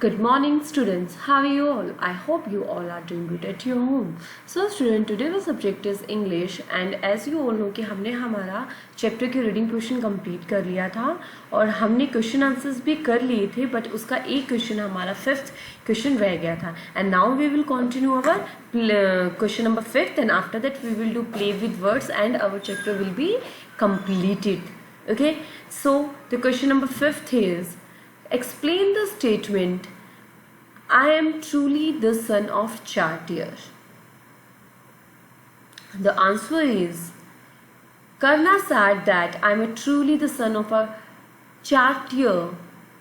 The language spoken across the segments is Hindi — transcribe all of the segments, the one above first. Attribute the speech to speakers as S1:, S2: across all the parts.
S1: Good morning students, how are you all? I hope you all are doing good at your home. So student, today the subject is English and as you all know कि हमने हमारा चैप्टर के रीडिंग क्वेश्चन कंप्लीट कर लिया था और हमने क्वेश्चन आंसर्स भी कर लिए थे, बट उसका एक क्वेश्चन हमारा 5th क्वेश्चन रह गया था. And now we will continue our question number 5th and after that we will do play with words and our chapter will be completed. Okay, so the question number 5th is, explain the statement, I am truly the son of Chartier. The answer is, Karna said that I am truly the son of a Chartier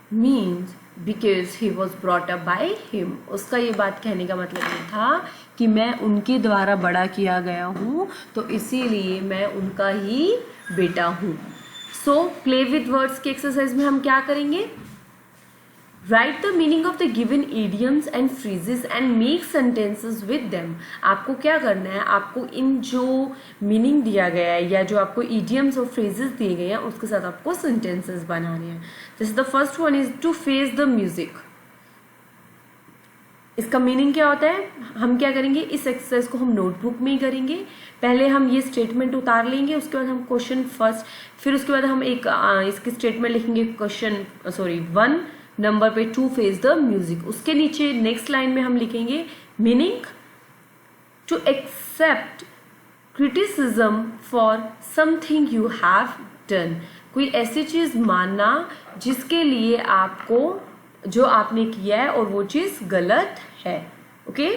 S1: means because he was brought up by him. उसका ये बात कहने का मतलब ये था कि मैं उनके द्वारा बड़ा किया गया हूँ, तो इसीलिए मैं उनका ही बेटा हूँ. सो प्ले विद वर्ड्स की एक्सरसाइज में हम क्या करेंगे? Write the meaning of the given idioms and phrases and make sentences with them. आपको क्या करना है? आपको इन जो मीनिंग दिया गया है या जो आपको idioms और phrases दिए गए हैं उसके साथ आपको sentences बनाने हैं. जैसे the first one is to face the music. इसका मीनिंग क्या होता है? हम क्या करेंगे? इस एक्सरसाइज को हम नोटबुक में ही करेंगे. पहले हम ये स्टेटमेंट उतार लेंगे, उसके बाद हम क्वेश्चन फर्स्ट, फिर उसके बाद हम एक इसकी स्टेटमेंट लिखेंगे क्वेश्चन 1 नंबर पे टू फेस द म्यूजिक. उसके नीचे नेक्स्ट लाइन में हम लिखेंगे meaning to accept criticism for something you have done. कोई ऐसी चीज मानना जिसके लिए आपको जो आपने किया है और वो चीज गलत है. ओके,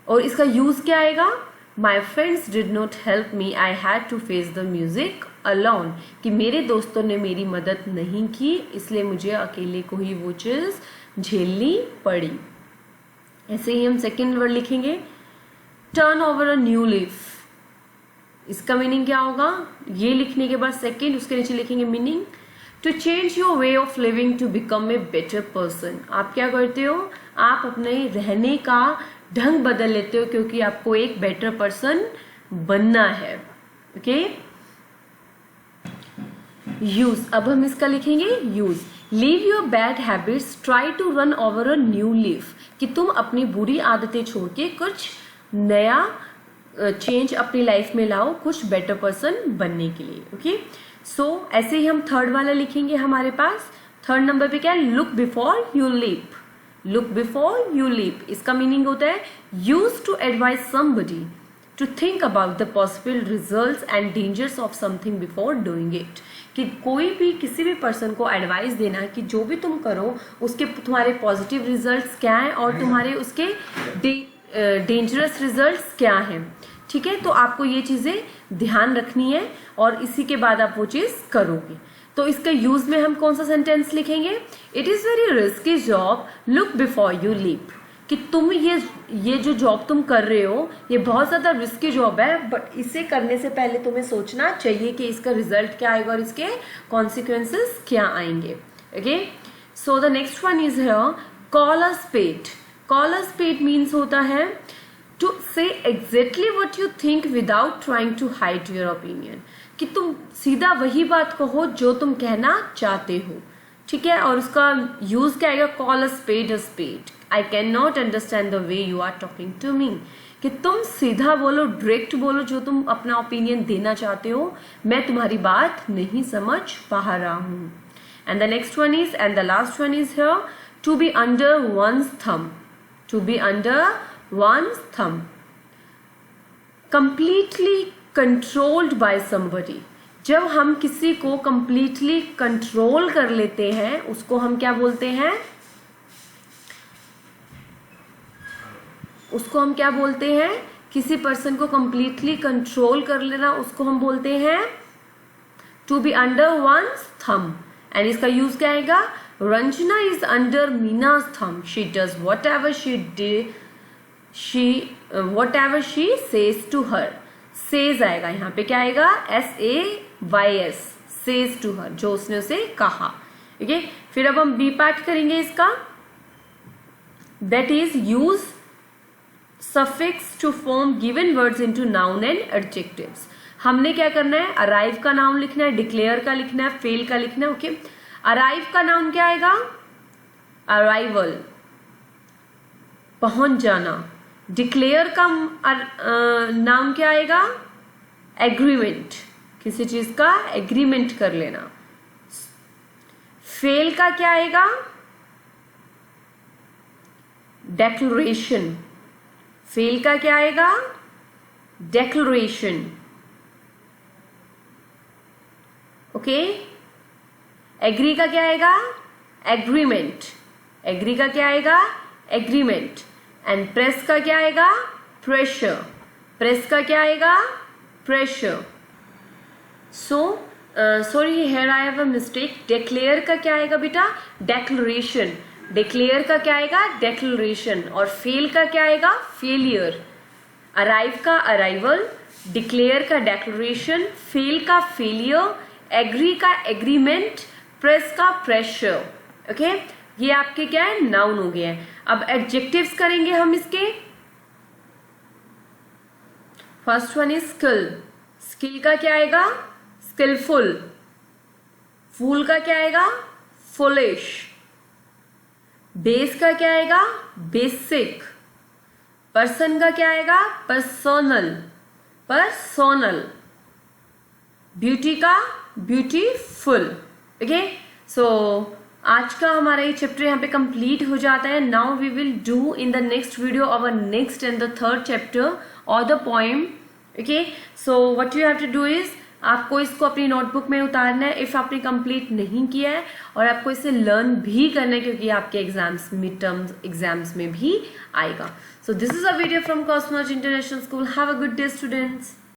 S1: और इसका यूज क्या आएगा? My friends did not help me, I had to face the music alone. कि मेरे दोस्तों ने मेरी मदद नहीं की, इसलिए मुझे अकेले को ही वो चीज झेलनी पड़ी. ऐसे ही हम सेकेंड वर्ड लिखेंगे turn over a new leaf. इसका मीनिंग क्या होगा? ये लिखने के बाद सेकेंड, उसके नीचे लिखेंगे meaning to change your way of living to become a better person. आप क्या करते हो? आप अपने रहने का ढंग बदल लेते हो क्योंकि आपको एक बेटर पर्सन बनना है. Okay, use. अब हम इसका लिखेंगे use. Leave your bad habits, try to run over a new leaf. कि तुम अपनी बुरी आदतें छोड़ के कुछ नया चेंज अपनी लाइफ में लाओ, कुछ बेटर पर्सन बनने के लिए. ओके, सो ऐसे ही हम थर्ड वाला लिखेंगे. हमारे पास थर्ड नंबर पे क्या है? Look before you leap. Look before you leap. इसका मीनिंग होता है use to advise somebody to think about the possible results and dangers of something before doing it. कि कोई भी किसी भी पर्सन को एडवाइस देना कि जो भी तुम करो उसके तुम्हारे पॉजिटिव रिजल्ट्स क्या हैं और तुम्हारे उसके डेंजरस रिजल्ट्स क्या हैं. ठीक है, तो आपको ये चीजें ध्यान रखनी है और इसी के बाद आप वो चीज करोगे. तो इसका यूज में हम कौन सा सेंटेंस लिखेंगे? It is very risky job, look before you leap. कि तुम ये जो जॉब तुम कर रहे हो ये बहुत ज्यादा रिस्की जॉब है, बट इसे करने से पहले तुम्हें सोचना चाहिए कि इसका रिजल्ट क्या आएगा और इसके कॉन्सिक्वेंसेस क्या आएंगे. Okay, so the next one is here call a spade. Call a spade means होता है to say exactly what you think without trying to hide your opinion. कि तुम सीधा वही बात कहो जो तुम कहना चाहते हो. ठीक है, और उसका यूज क्या आएगा? Call a spade a spade. I can not understand the way you are talking to me. कि तुम सीधा बोलो, डायरेक्ट बोलो जो तुम अपना ओपिनियन देना चाहते हो, मैं तुम्हारी बात नहीं समझ पा रहा हूं. And the next one is and the last one is here to be under one's thumb. To be under one's thumb. Completely controlled by somebody. जब हम किसी को कंप्लीटली कंट्रोल कर लेते हैं उसको हम क्या बोलते हैं? उसको हम क्या बोलते हैं? किसी पर्सन को कंप्लीटली कंट्रोल कर लेना उसको हम बोलते हैं to be under one's thumb. And इसका यूज क्या आएगा? Ranjana is under Meena's thumb. She does whatever she says to her. Says आएगा यहाँ पे, क्या आएगा? SAYS, सेज टू हर, जो उसने उसे कहा. ठीक है, फिर अब हम बी पार्ट करेंगे इसका. That is use suffix to form given words into noun and adjectives. हमने क्या करना है? अराइव का नाउन लिखना है, डिक्लेयर का लिखना है, फेल का लिखना है. ओके, अराइव का नाउन क्या आएगा? अराइवल. पहुंच जाना। डिक्लेयर का नाम क्या आएगा? एग्रीमेंट, किसी चीज का एग्रीमेंट कर लेना। फेल का क्या आएगा? डेक्लरेशन। फेल का क्या आएगा? डेक्लरेशन। ओके। एग्री का क्या आएगा? एग्रीमेंट। एग्री का क्या आएगा? एग्रीमेंट। एंड प्रेस का क्या आएगा? प्रेशर। प्रेस का क्या आएगा? Pressure. Sorry, here I have a mistake. Declare का क्या आएगा बेटा? डेक्लरेशन। डिक्लेयर का क्या आएगा? डेक्लरेशन। और फेल का क्या आएगा? फेलियर। अराइव का अराइवल, डिक्लेयर का डेक्लरेशन, फेल का फेलियर, एग्री का एग्रीमेंट, प्रेस का प्रेशर। ओके, ये आपके क्या है? नाउन हो गया है। अब एडजेक्टिव्स करेंगे हम इसके। First one is skill. Skill का क्या आएगा? स्किलफुल। फूल का क्या आएगा? फुलिश। बेस का क्या आएगा? बेसिक। पर्सन का क्या आएगा? पर्सनल। पर्सनल। ब्यूटी का ब्यूटीफुल। ओके, सो आज का हमारा ये चैप्टर यहाँ पे कंप्लीट हो जाता है। Now we will do in the next video our next and the third chapter और the poem. Okay, so what you have to do is, आपको इसको अपनी नोटबुक में उतारना है इफ आपने कंप्लीट नहीं किया है, और आपको इसे लर्न भी करना है क्योंकि आपके एग्जाम्स, मिड टर्म्स एग्जाम्स में भी आएगा। So this is a video from cosmology international school. Have a good day students.